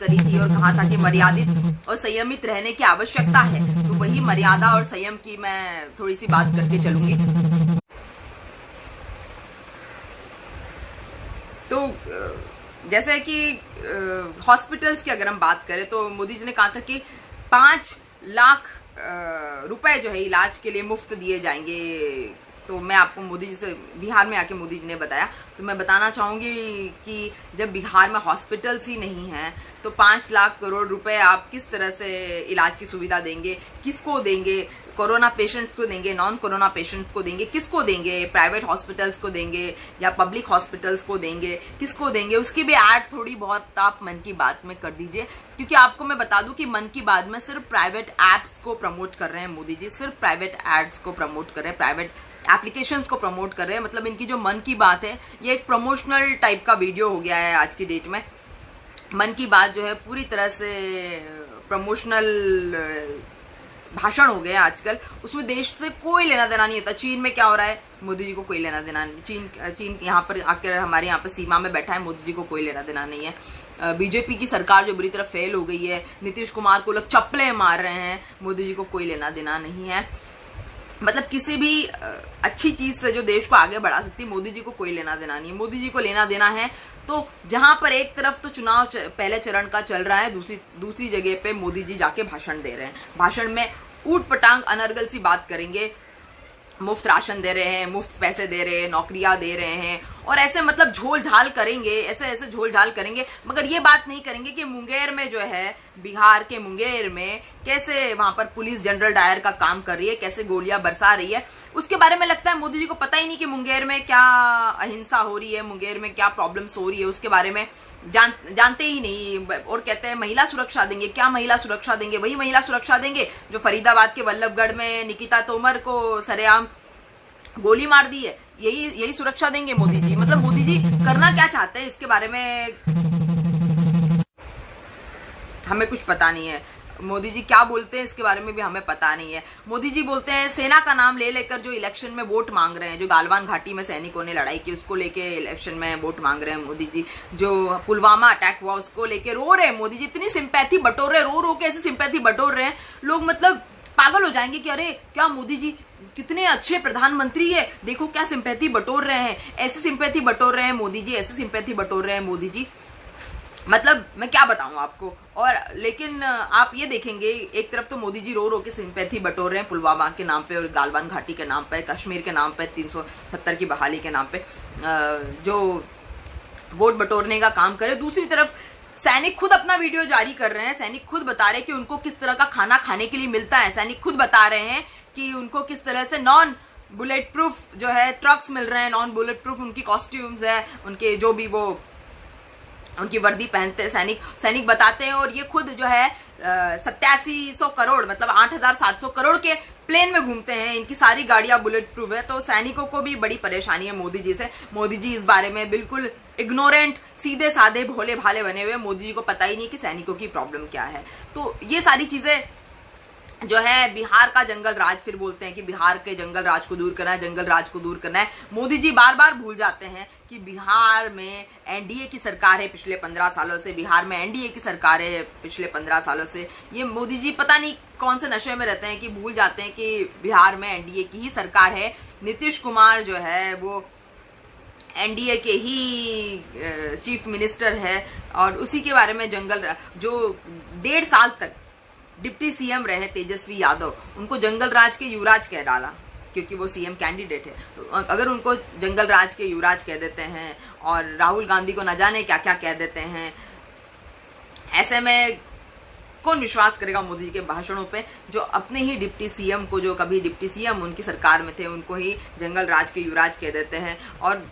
करी थी और कहा था कि मर्यादित और संयमित रहने की आवश्यकता है, तो वही मर्यादा और संयम की मैं थोड़ी सी बात करके चलूंगी। तो जैसे कि हॉस्पिटल्स की अगर हम बात करें तो मोदी जी ने कहा था कि 5 लाख रुपए जो है इलाज के लिए मुफ्त दिए जाएंगे। तो मैं आपको मोदी जी से बिहार में आके मोदी जी ने बताया, तो मैं बताना चाहूंगी कि जब बिहार में हॉस्पिटल्स ही नहीं हैं तो 5 लाख करोड़ रुपए आप किस तरह से इलाज की सुविधा देंगे, किसको देंगे? कोरोना पेशेंट्स को देंगे, नॉन कोरोना पेशेंट्स को देंगे, किसको देंगे? प्राइवेट हॉस्पिटल्स को देंगे या पब्लिक हॉस्पिटल्स को देंगे, किसको देंगे? उसकी भी ऐड थोड़ी बहुत आप मन की बात में कर दीजिए, क्योंकि आपको मैं बता दूं कि मन की बात में सिर्फ प्राइवेट एप्स को प्रमोट कर रहे हैं मोदी जी, सिर्फ प्राइवेट एड्स को प्रमोट कर रहे हैं, प्राइवेट एप्लीकेशंस को प्रमोट कर रहे हैं। मतलब इनकी जो मन की बात है ये एक प्रमोशनल टाइप का वीडियो हो गया है आज की डेट में। मन की बात जो है पूरी तरह से प्रमोशनल भाषण हो गए आजकल, उसमें देश से कोई लेना देना नहीं होता। चीन में क्या हो रहा है, मोदी जी को कोई लेना देना नहीं। चीन यहाँ पर आकर हमारे यहाँ पर सीमा में बैठा है, मोदी जी को कोई लेना देना नहीं है। बीजेपी की सरकार जो बुरी तरह फेल हो गई है, नीतीश कुमार को लोग चप्पलें मार रहे हैं, मोदी जी को कोई लेना देना नहीं है। मतलब किसी भी अच्छी चीज से जो देश को आगे बढ़ा सकती है, मोदी जी को कोई लेना देना नहीं है। मोदी जी को लेना देना है तो जहां पर एक तरफ तो चुनाव पहले चरण का चल रहा है, दूसरी जगह पे मोदी जी जाके भाषण दे रहे हैं। भाषण में ऊट पटांग अनर्गल सी बात करेंगे, मुफ्त राशन दे रहे हैं, मुफ्त पैसे दे रहे हैं, नौकरियां दे रहे हैं, और ऐसे मतलब झोल झाल करेंगे, ऐसे झोल झाल करेंगे, मगर ये बात नहीं करेंगे कि मुंगेर में जो है, बिहार के मुंगेर में कैसे वहां पर पुलिस जनरल डायर का काम कर रही है, कैसे गोलियां बरसा रही है। उसके बारे में लगता है मोदी जी को पता ही नहीं कि मुंगेर में क्या अहिंसा हो रही है, मुंगेर में क्या प्रॉब्लम्स हो रही है, उसके बारे में जानते ही नहीं। और कहते हैं महिला सुरक्षा देंगे, क्या महिला सुरक्षा देंगे? वही महिला सुरक्षा देंगे जो फरीदाबाद के वल्लभगढ़ में निकिता तोमर को सरेआम गोली मार दी है, यही सुरक्षा देंगे मोदी जी। मतलब मोदी जी करना क्या चाहते हैं इसके बारे में हमें कुछ पता नहीं है। मोदी जी क्या बोलते हैं इसके बारे में भी हमें पता नहीं है। मोदी जी बोलते हैं सेना का नाम ले लेकर जो इलेक्शन में वोट मांग रहे हैं, जो गालवान घाटी में सैनिकों ने लड़ाई की उसको लेके इलेक्शन में वोट मांग रहे हैं मोदी जी, जो पुलवामा अटैक हुआ उसको लेके रो रहे हैं मोदी जी, इतनी सिंपैथी बटोर रहे हैं, रो के ऐसी सिंपैथी बटोर रहे हैं, लोग मतलब पागल हो जाएंगे कि अरे क्या मोदी जी कितने अच्छे प्रधानमंत्री है, देखो क्या सिंपैथी बटोर रहे हैं, ऐसे सिंपैथी बटोर रहे हैं मोदी जी, ऐसे सिंपैथी बटोर रहे हैं मोदी जी। मतलब मैं क्या बताऊं आपको। और लेकिन आप ये देखेंगे, एक तरफ तो मोदी जी रो के सिंपैथी बटोर रहे हैं पुलवामा के नाम पे और गालवान घाटी के नाम पे, कश्मीर के नाम पे, 370 की बहाली के नाम पे जो वोट बटोरने का काम करे। दूसरी तरफ सैनिक खुद अपना वीडियो जारी कर रहे हैं, सैनिक खुद बता रहे हैं कि उनको किस तरह का खाना खाने के लिए मिलता है, सैनिक खुद बता रहे हैं कि उनको किस तरह से नॉन बुलेट प्रूफ जो है ट्रक्स मिल रहे हैं, नॉन बुलेट प्रूफ उनकी कॉस्ट्यूम्स है, उनके जो भी वो उनकी वर्दी पहनते हैं सैनिक बताते हैं। और ये खुद जो है 8700 करोड़ मतलब 8700 करोड़ के प्लेन में घूमते हैं, इनकी सारी गाड़ियां बुलेट प्रूफ है। तो सैनिकों को भी बड़ी परेशानी है मोदी जी से। मोदी जी इस बारे में बिल्कुल इग्नोरेंट, सीधे साधे भोले भाले बने हुए, मोदी जी को पता ही नहीं कि सैनिकों की प्रॉब्लम क्या है। तो ये सारी चीजें जो है बिहार का जंगल राज, फिर बोलते हैं कि बिहार के जंगल राज को दूर करना है, जंगल राज को दूर करना है। मोदी जी बार बार भूल जाते हैं कि बिहार में एनडीए की सरकार है पिछले 15 सालों से, बिहार में एनडीए की सरकार है पिछले 15 सालों से। ये मोदी जी पता नहीं कौन से नशे में रहते हैं कि भूल जाते हैं कि बिहार में एनडीए की ही सरकार है। नीतीश कुमार जो है वो एनडीए के ही चीफ मिनिस्टर है और उसी के बारे में जो 1.5 साल तक डिप्टी सीएम रहे तेजस्वी यादव, उनको जंगल राज के युवराज कह डाला क्योंकि वो सीएम कैंडिडेट है। तो अगर उनको जंगल राज के युवराज कह देते हैं और राहुल गांधी को न जाने क्या क्या कह देते हैं, ऐसे में कौन विश्वास करेगा मोदी जी के भाषणों पे, जो अपने ही डिप्टी सीएम को, जो कभी डिप्टी सीएम उनकी सरकार में थे, उनको ही जंगल राज के युवराज कह देते हैं और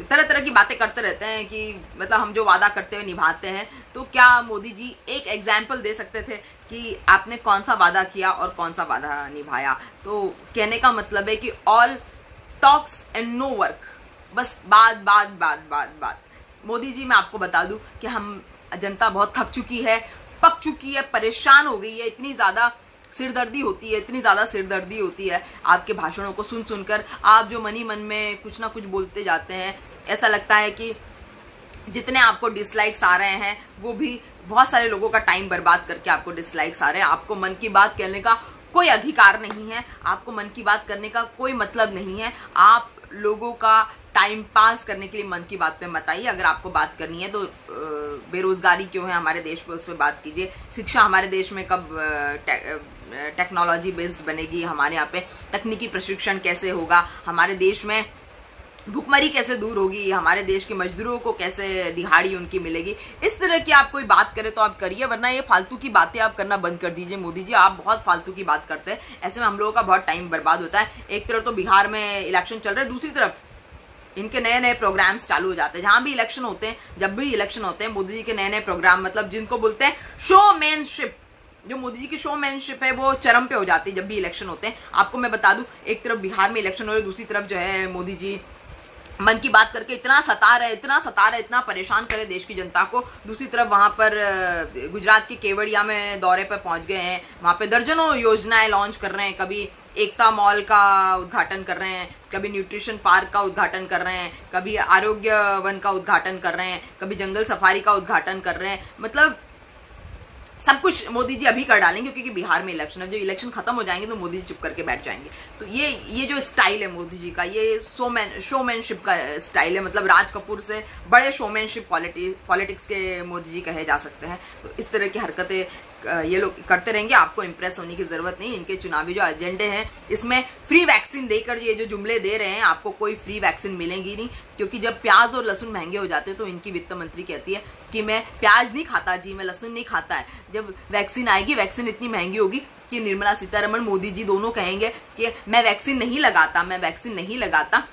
तरह तरह की बातें करते रहते हैं कि मतलब हम जो वादा करते हुए निभाते हैं। तो क्या मोदी जी एक एग्जाम्पल दे सकते थे कि आपने कौन सा वादा किया और कौन सा वादा निभाया? तो कहने का मतलब है कि all talks and no work, बस बात बात बात बात बात। मोदी जी मैं आपको बता दूं कि हम जनता बहुत थक चुकी है, पक चुकी है, परेशान हो गई है, इतनी ज्यादा सिरदर्दी होती है, इतनी ज्यादा सिरदर्दी होती है आपके भाषणों को सुन सुनकर। आप जो मनी मन में कुछ ना कुछ बोलते जाते हैं, ऐसा लगता है कि जितने आपको डिसलाइक्स आ रहे हैं वो भी बहुत सारे लोगों का टाइम बर्बाद करके आपको डिसलाइक्स आ रहे हैं। आपको मन की बात कहने का कोई अधिकार नहीं है, आपको मन की बात करने का कोई मतलब नहीं है। आप लोगों का टाइम पास करने के लिए मन की बात पे मत आइए। अगर आपको बात करनी है तो बेरोजगारी क्यों है हमारे देश में, उस पर बात कीजिए। शिक्षा हमारे देश में कब टेक्नोलॉजी बेस्ड बनेगी, हमारे यहाँ पे तकनीकी प्रशिक्षण कैसे होगा, हमारे देश में भुखमरी कैसे दूर होगी, हमारे देश के मजदूरों को कैसे दिहाड़ी उनकी मिलेगी। इस तरह की आप कोई बात करें तो आप करिए, वरना ये फालतू की बातें आप करना बंद कर दीजिए। मोदी जी, आप बहुत फालतू की बात करते हैं, ऐसे में हम लोगों का बहुत टाइम बर्बाद होता है। एक तरफ तो बिहार में इलेक्शन चल रहे हैं, दूसरी तरफ इनके नए नए प्रोग्राम्स चालू हो जाते हैं। जहां भी इलेक्शन होते हैं, जब भी इलेक्शन होते हैं, मोदी जी के नए नए प्रोग्राम, मतलब जिनको बोलते हैं शोमैनशिप, जो मोदी जी की शोमैनशिप है वो चरम पे हो जाती है जब भी इलेक्शन होते हैं। आपको मैं बता दूं, एक तरफ बिहार में इलेक्शन हो रहे, दूसरी तरफ जो है मोदी जी मन की बात करके इतना सता रहे, इतना परेशान करे देश की जनता को। दूसरी तरफ वहां पर गुजरात के केवड़िया में दौरे पर पहुंच गए हैं, वहां पे दर्जनों योजनाएं लॉन्च कर रहे हैं। कभी एकता मॉल का उद्घाटन कर रहे हैं, कभी न्यूट्रिशन पार्क का उद्घाटन कर रहे हैं, कभी आरोग्य वन का उद्घाटन कर रहे हैं, कभी जंगल सफारी का उद्घाटन कर रहे हैं। मतलब सब कुछ मोदी जी अभी कर डालेंगे, क्योंकि बिहार में इलेक्शन है। जब इलेक्शन खत्म हो जाएंगे तो मोदी जी चुप करके बैठ जाएंगे। तो ये जो स्टाइल है मोदी जी का, ये शोमैनशिप का स्टाइल है। मतलब राज कपूर से बड़े शोमैनशिप पॉलिटिक्स के मोदी जी कहे जा सकते हैं। तो इस तरह की हरकतें ये लोग करते रहेंगे। आपको इंप्रेस होने की जरूरत नहीं। इनके चुनावी जो एजेंडे हैं, इसमें फ्री वैक्सीन देकर ये जो जुमले दे रहे हैं, आपको कोई फ्री वैक्सीन मिलेगी नहीं। क्योंकि जब प्याज और लहसुन महंगे हो जाते हैं तो इनकी वित्त मंत्री कहती है कि मैं प्याज नहीं खाता जी, मैं लहसुन नहीं खाता है। जब वैक्सीन आएगी, वैक्सीन इतनी महंगी होगी कि निर्मला सीतारमण, मोदी जी दोनों कहेंगे कि मैं वैक्सीन नहीं लगाता, मैं वैक्सीन नहीं लगाता।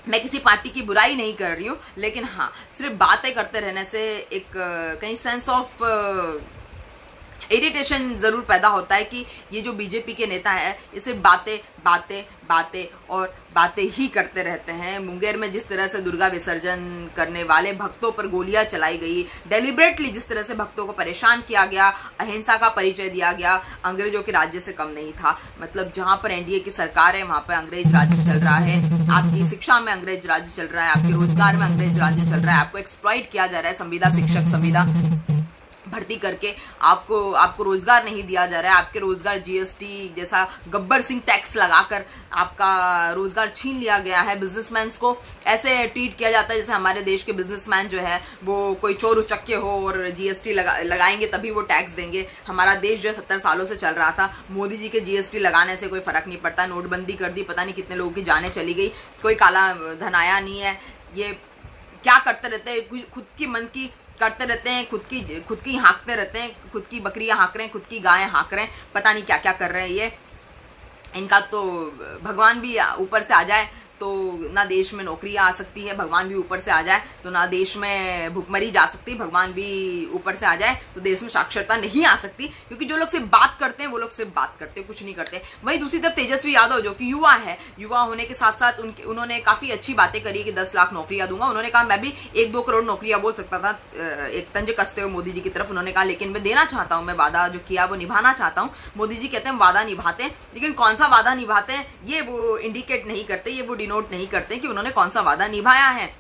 मैं किसी पार्टी की बुराई नहीं कर रही हूँ, लेकिन हाँ, सिर्फ बातें करते रहने से एक कहीं सेंस ऑफ इरिटेशन जरूर पैदा होता है कि ये जो बीजेपी के नेता है, ये सिर्फ बातें और बातें ही करते रहते हैं। मुंगेर में जिस तरह से दुर्गा विसर्जन करने वाले भक्तों पर गोलियां चलाई गई, डेलिबरेटली जिस तरह से भक्तों को परेशान किया गया, अहिंसा का परिचय दिया गया, अंग्रेजों के राज्य से कम नहीं था। मतलब जहां पर एनडीए की सरकार है वहां पर अंग्रेज राज्य चल रहा है। आपकी शिक्षा में अंग्रेज राज्य चल रहा है, आपके रोजगार में अंग्रेज राज्य चल रहा है, आपको एक्सप्लॉइट किया जा रहा है। संविदा शिक्षक संविदा भर्ती करके आपको रोजगार नहीं दिया जा रहा है। आपके रोजगार जीएसटी जैसा गब्बर सिंह टैक्स लगाकर आपका रोजगार छीन लिया गया है। बिजनेसमैन को ऐसे ट्रीट किया जाता है जैसे हमारे देश के बिजनेसमैन जो है वो कोई चोर उचक्के हो और जीएसटी लगाएंगे तभी वो टैक्स देंगे। हमारा देश जो है 70 सालों से चल रहा था, मोदी जी के जीएसटी लगाने से कोई फर्क नहीं पड़ता। नोटबंदी कर दी, पता नहीं कितने लोगों की जानें चली गई, कोई काला धन आया नहीं है। ये क्या करते रहते हैं, खुद की मन की करते रहते हैं, खुद की हाँकते रहते हैं, खुद की बकरियां हाँक रहे हैं, खुद की गायें हाँक रहे हैं, पता नहीं क्या क्या कर रहे हैं ये। इनका तो भगवान भी ऊपर से आ जाए तो ना देश में नौकरियां आ सकती है, भगवान भी ऊपर से आ जाए तो ना देश में भुखमरी जा सकती, भगवान भी ऊपर से आ जाए तो देश में साक्षरता नहीं आ सकती। क्योंकि जो लोग सिर्फ बात करते हैं वो लोग सिर्फ बात करते हैं, कुछ नहीं करते। वहीं दूसरी तरफ तेजस्वी यादव जो कि युवा है, युवा होने के साथ साथ उन्होंने काफी अच्छी बातें करी कि 10 लाख नौकरियां दूंगा। उन्होंने कहा मैं भी 1-2 करोड़ नौकरियां बोल सकता था, एक तंज कसते हुए मोदी जी की तरफ। उन्होंने कहा लेकिन मैं देना चाहता हूं, मैं वादा जो किया वो निभाना चाहता हूं। मोदी जी कहते हैं वादा निभाते हैं, लेकिन कौन सा वादा निभाते हैं ये वो इंडिकेट नहीं करते, ये वो डिनोट नहीं करते कि उन्होंने कौन सा वादा निभाया है।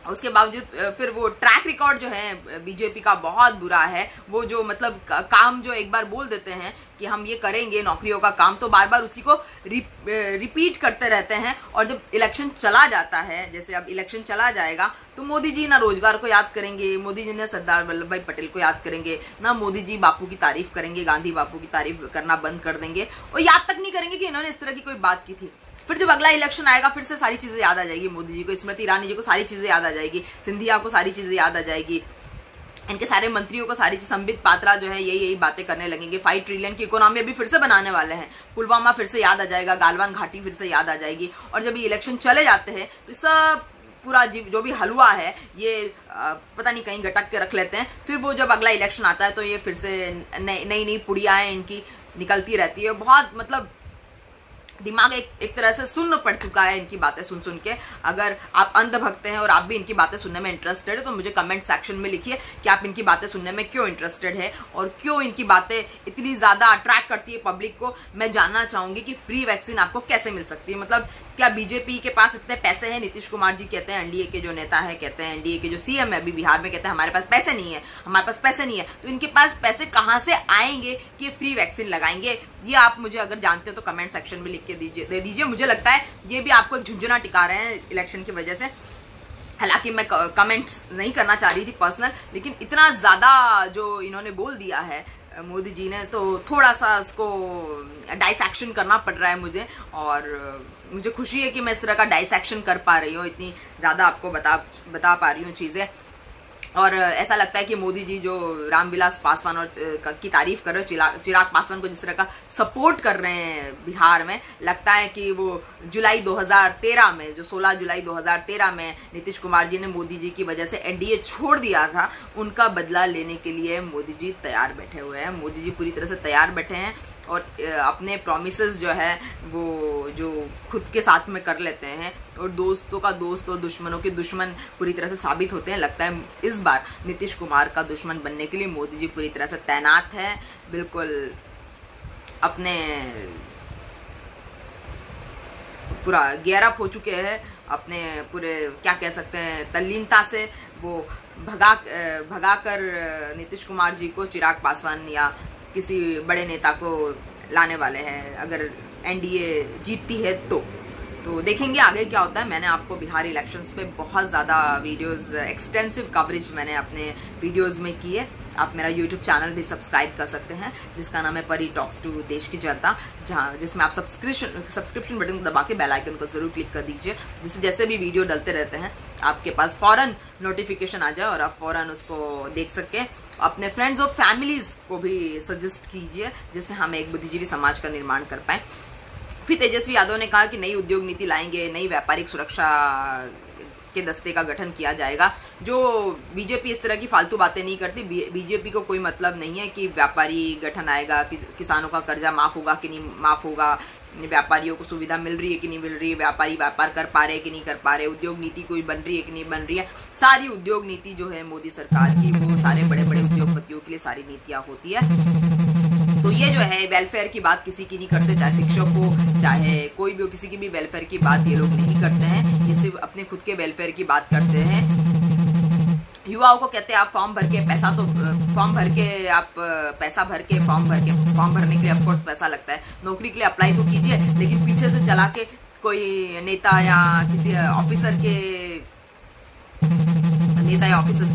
उसके बावजूद फिर वो ट्रैक रिकॉर्ड जो है बीजेपी का बहुत बुरा है। वो जो मतलब काम जो एक बार बोल देते हैं कि हम ये करेंगे नौकरियों का काम, तो बार बार उसी को रिपीट करते रहते हैं। और जब इलेक्शन चला जाता है, जैसे अब इलेक्शन चला जाएगा, तो मोदी जी ना रोजगार को याद करेंगे, मोदी जी ने सरदार वल्लभ भाई पटेल को याद करेंगे, ना मोदी जी बापू की तारीफ करेंगे, गांधी बापू की तारीफ करना बंद कर देंगे और याद तक नहीं करेंगे कि इन्होंने इस तरह की कोई बात की थी। फिर जब अगला इलेक्शन आएगा फिर से सारी चीजें याद आ जाएगी मोदी जी को, स्मृति ईरानी जी को सारी चीजें याद आ जाएगी, सिंधिया को सारी चीजें याद आ जाएगी, इनके सारे मंत्रियों को सारी चीज, संबित पात्रा जो है यही बातें करने लगेंगे। 5 ट्रिलियन की इकोनॉमी अभी फिर से बनाने वाले हैं, पुलवामा फिर से याद आ जाएगा, गालवान घाटी फिर से याद आ जाएगी। और जब ये इलेक्शन चले जाते हैं तो सब पूरा जो भी हलवा है ये पता नहीं कहीं गटक के रख लेते हैं। फिर वो जब अगला इलेक्शन आता है तो ये फिर से नई नई पुड़ियाएं इनकी निकलती रहती है। बहुत मतलब दिमाग एक तरह से सुन्न पड़ चुका है इनकी बातें सुन सुन के। अगर आप अंधभक्त हैं और आप भी इनकी बातें सुनने में इंटरेस्टेड है तो मुझे कमेंट सेक्शन में लिखिए कि आप इनकी बातें सुनने में क्यों इंटरेस्टेड है और क्यों इनकी बातें इतनी ज्यादा अट्रैक्ट करती है पब्लिक को। मैं जानना चाहूंगी कि फ्री वैक्सीन आपको कैसे मिल सकती है। मतलब क्या बीजेपी के पास इतने पैसे हैं? नीतीश कुमार जी कहते हैं, एनडीए के जो नेता है कहते हैं, एनडीए के जो सीएम है अभी बिहार में कहते हैं हमारे पास पैसे नहीं है, हमारे पास पैसे नहीं है। तो इनके पास पैसे कहां से आएंगे कि फ्री वैक्सीन लगाएंगे? ये आप मुझे अगर जानते हो तो कमेंट सेक्शन में लिख के दे दीजिए। मुझे लगता है ये भी आपको एक झुंझुना टिका रहे हैं इलेक्शन की वजह से। हालांकि मैं कमेंट्स नहीं करना चाह रही थी पर्सनल, लेकिन इतना ज्यादा जो इन्होंने बोल दिया है मोदी जी ने, तो थोड़ा सा उसको डाइसेक्शन करना पड़ रहा है मुझे। और मुझे खुशी है कि मैं इस तरह का डाइसेक्शन कर पा रही हूँ, इतनी ज्यादा आपको बता पा रही हूँ चीजें। और ऐसा लगता है कि मोदी जी जो रामविलास पासवान और की तारीफ कर रहे हैं, चिराग पासवान को जिस तरह का सपोर्ट कर रहे हैं बिहार में, लगता है कि वो जुलाई 2013 में, जो 16 जुलाई 2013 में नीतीश कुमार जी ने मोदी जी की वजह से एनडीए छोड़ दिया था, उनका बदला लेने के लिए मोदी जी तैयार बैठे हुए हैं। मोदी जी पूरी तरह से तैयार बैठे हैं और अपने प्रॉमिसेस जो है वो जो खुद के साथ में कर लेते हैं और दोस्तों का दोस्त और दुश्मनों के दुश्मन पूरी तरह से साबित होते हैं। लगता है इस बार नीतीश कुमार का दुश्मन बनने के लिए मोदी जी पूरी तरह से तैनात है, बिल्कुल अपने पूरा गियर अप हो चुके हैं, अपने पूरे क्या कह सकते हैं तल्लीनता से वो भगा कर नीतीश कुमार जी को चिराग पासवान या किसी बड़े नेता को लाने वाले हैं अगर एनडीए जीतती है तो देखेंगे आगे क्या होता है। मैंने आपको बिहार इलेक्शंस पे बहुत ज़्यादा वीडियोस, एक्सटेंसिव कवरेज मैंने अपने वीडियोस में की है। आप मेरा यूट्यूब चैनल भी सब्सक्राइब कर सकते हैं जिसका नाम है परी टॉक्स टू देश की जनता, जिसमें आप सब्सक्रिप्शन बटन को दबा के बेल आइकन को जरूर क्लिक कर दीजिए, जिससे जैसे भी वीडियो डलते रहते हैं आपके पास फौरन नोटिफिकेशन आ जाए और आप फौरन उसको देख सकें। अपने फ्रेंड्स और फैमिलीज को भी सजेस्ट कीजिए जिससे हम एक बुद्धिजीवी समाज का निर्माण कर पाए। फिर तेजस्वी यादव ने कहा कि नई उद्योग नीति लाएंगे, नई व्यापारिक सुरक्षा के दस्ते का गठन किया जाएगा। जो बीजेपी इस तरह की फालतू बातें नहीं करती। बीजेपी को कोई मतलब नहीं है कि व्यापारी गठन आएगा, कि किसानों का कर्जा माफ होगा कि नहीं माफ होगा, व्यापारियों को सुविधा मिल रही है कि नहीं मिल रही है, व्यापारी व्यापार कर पा रहे हैं कि नहीं कर पा रहे, उद्योग नीति कोई बन रही है कि नहीं बन रही है। सारी उद्योग नीति जो है मोदी सरकार की, वो सारे बड़े बड़े उद्योगपतियों के लिए सारी नीतियां होती है। तो ये जो है वेलफेयर की बात किसी की नहीं करते, चाहे शिक्षक हो चाहे कोई भी हो, किसी की भी वेलफेयर की बात ये लोग नहीं करते हैं। ये सिर्फ अपने खुद के वेलफेयर की बात करते हैं। युवाओं को कहते हैं आप फॉर्म भर के पैसा फॉर्म भरने के लिए ऑफकोर्स पैसा लगता है, नौकरी के लिए अप्लाई तो कीजिए, लेकिन पीछे से चला के कोई नेता या किसी ऑफिसर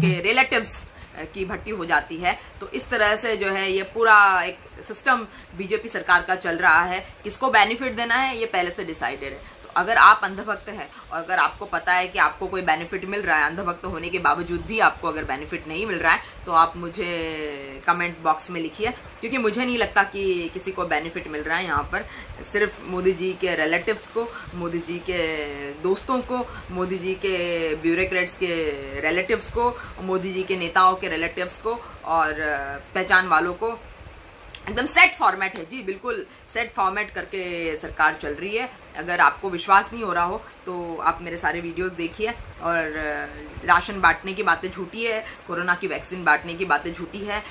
के रिलेटिव्स की भर्ती हो जाती है। तो इस तरह से जो है ये पूरा एक सिस्टम बीजेपी सरकार का चल रहा है। किसको बेनिफिट देना है ये पहले से डिसाइडेड है। तो अगर आप अंधभक्त हैं और अगर आपको पता है कि आपको कोई बेनिफिट मिल रहा है, अंधभक्त होने के बावजूद भी आपको अगर बेनिफिट नहीं मिल रहा है, तो आप मुझे कमेंट बॉक्स में लिखिए, क्योंकि मुझे नहीं लगता कि किसी को बेनिफिट मिल रहा है। यहाँ पर सिर्फ मोदी जी के रिलेटिव्स को, मोदी जी के दोस्तों को, मोदी जी के ब्यूरोक्रेट्स के रिलेटिव्स को, मोदी जी के नेताओं के रिलेटिव्स को और पहचान वालों को एकदम सेट फॉर्मेट है जी, बिल्कुल सेट फॉर्मेट करके सरकार चल रही है। अगर आपको विश्वास नहीं हो रहा हो तो आप मेरे सारे वीडियोस देखिए। और राशन बांटने की बातें झूठी है, कोरोना की वैक्सीन बांटने की बातें झूठी है,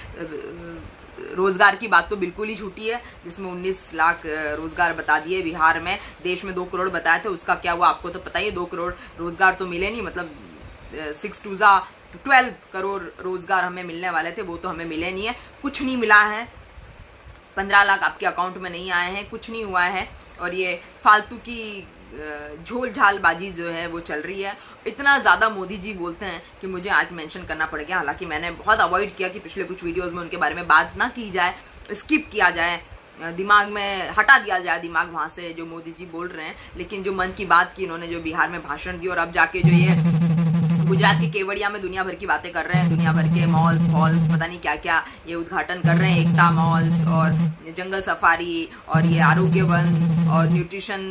रोजगार की बात तो बिल्कुल ही झूठी है, जिसमें 19 लाख रोजगार बता दिए बिहार में। देश में 2 करोड़ बताया था, उसका क्या हुआ आपको तो पता ही है। 2 करोड़ रोजगार तो मिले नहीं, मतलब 6 2 12 करोड़ रोजगार हमें मिलने वाले थे, वो तो हमें मिले नहीं है। कुछ नहीं मिला है, 15 लाख आपके अकाउंट में नहीं आए हैं, कुछ नहीं हुआ है। और ये फालतू की झोल झालबाजी जो है वो चल रही है। इतना ज़्यादा मोदी जी बोलते हैं कि मुझे आज मेंशन करना पड़ गया। हालांकि मैंने बहुत अवॉइड किया कि पिछले कुछ वीडियोस में उनके बारे में बात ना की जाए, स्किप किया जाए, दिमाग में हटा दिया जाए दिमाग वहाँ से जो मोदी जी बोल रहे हैं। लेकिन जो मन की बात की इन्होंने, जो बिहार में भाषण दी और अब जाके जो ये गुजरात की केवड़िया में दुनिया भर की बातें कर रहे हैं, दुनिया भर के मॉल्स फॉल्स पता नहीं क्या क्या ये उद्घाटन कर रहे हैं, एकता मॉल्स और जंगल सफारी और ये आरोग्य वन और न्यूट्रिशन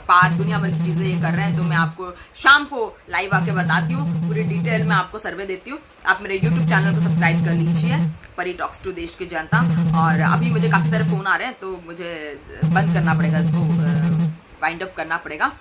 पार्क, दुनिया भर की चीजें ये कर रहे हैं। तो मैं आपको शाम को लाइव आके बताती हूँ, पूरी डिटेल में आपको सर्वे देती हूँ। आप मेरे यूट्यूब चैनल को सब्सक्राइब कर लीजिए, परी टॉक्स टू देश की जनता। और अभी मुझे काफी सारे फोन आ रहे हैं तो मुझे बंद करना पड़ेगा इसको। वाइंड अप करना पड़ेगा।